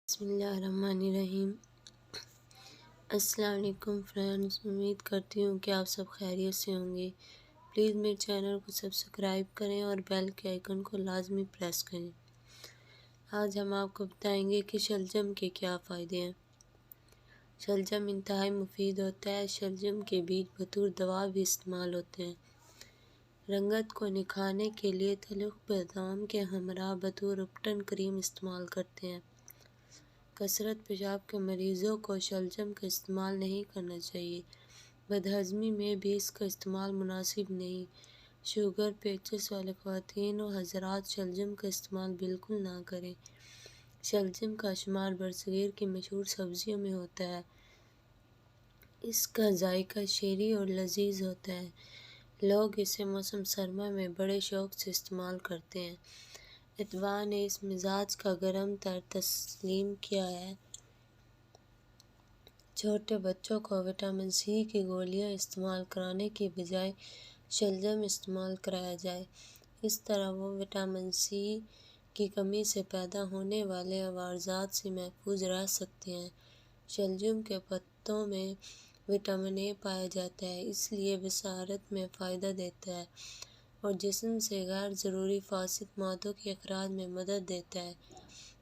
بسم اللہ الرحمن الرحیم۔ السلام علیکم فرینڈز، امید کرتی ہوں کہ آپ سب خیریت سے ہوں گے۔ پلیز میرے چینل کو سبسکرائب کریں اور بیل کے آئیکن کو لازمی پریس کریں۔ آج ہم آپ کو بتائیں گے کہ شلجم کے کیا فائدے ہیں۔ شلجم انتہائی مفید ہوتا ہے۔ شلجم کے بیج بطور دوا بھی استعمال ہوتے ہیں۔ رنگت کو نکھارنے کے لیے تلخ بادام کے ہمراہ بطور اپٹن کریم استعمال کرتے ہیں۔ کثرت پیشاب کے مریضوں کو شلجم کا استعمال نہیں کرنا چاہیے۔ بدہضمی میں بھی اس کا استعمال مناسب نہیں۔ شوگر، پیچس والے خواتین و حضرات شلجم کا استعمال بالکل نہ کریں۔ شلجم کا شمار برصغیر کی مشہور سبزیوں میں ہوتا ہے۔ اس کا ذائقہ شیریں اور لذیذ ہوتا ہے۔ لوگ اسے موسم سرما میں بڑے شوق سے استعمال کرتے ہیں۔ اتباع نے اس مزاج کا گرم تر تسلیم کیا ہے۔ چھوٹے بچوں کو وٹامن سی کی گولیاں استعمال کرانے کی بجائے شلجم استعمال کرایا جائے۔ اس طرح وہ وٹامن سی کی کمی سے پیدا ہونے والے عوارضات سے محفوظ رہ سکتے ہیں۔ شلجم کے پتوں میں وٹامن اے پایا جاتا ہے، اس لیے بصارت میں فائدہ دیتا ہے اور جسم سے غیر ضروری فاسد مادوں کے اخراج میں مدد دیتا ہے۔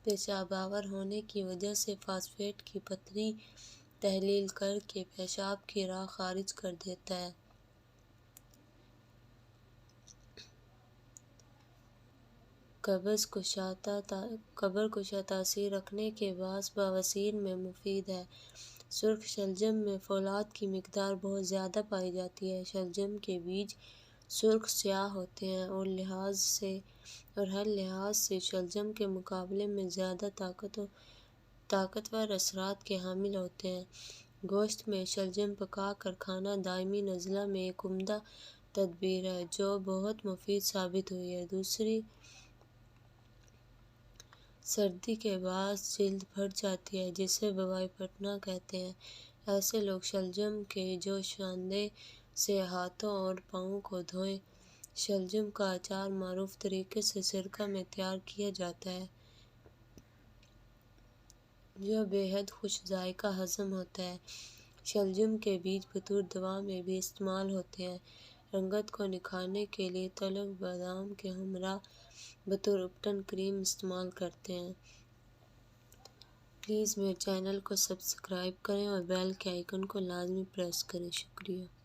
پیشاب آور ہونے کی وجہ سے فاسفیٹ کی پتلی تحلیل کرکے پیشاب کی راہ خارج کر دیتا ہے۔ قبر کشا تاثیر رکھنے کے باعث بواسیر میں مفید ہے۔ سرخ شلجم میں فولاد کی مقدار بہت زیادہ پائی جاتی ہے۔ شلجم کے بیج سرخ سیاہ ہوتے ہیں اور ہر لحاظ سے شلجم کے مقابلے میں زیادہ طاقتور اثرات کے حامل ہوتے ہیں۔ گوشت میں شلجم پکا کر کھانا دائمی نزلہ میں ایک عمدہ تدبیر ہے جو بہت مفید ثابت ہوئی ہے۔ دوسری، سردی کے باعث جلد پھٹ جاتی ہے جسے وبائی پھٹنا کہتے ہیں۔ ایسے لوگ شلجم کے جوشاندے سے ہاتھوں اور پاؤں کو دھوئیں۔ شلجم کا اچار معروف طریقے سے سرکہ میں تیار کیا جاتا ہے جو بے حد خوش ذائقہ ہضم ہوتا ہے۔ شلجم کے بیج بطور دوا میں بھی استعمال ہوتے ہیں۔ رنگت کو نکھارنے کے لیے تلخ بادام کے ہمراہ بطور اپٹن کریم استعمال کرتے ہیں۔ پلیز میرے چینل کو سبسکرائب کریں اور بیل کے آئیکن کو لازمی پریس کریں۔ شکریہ۔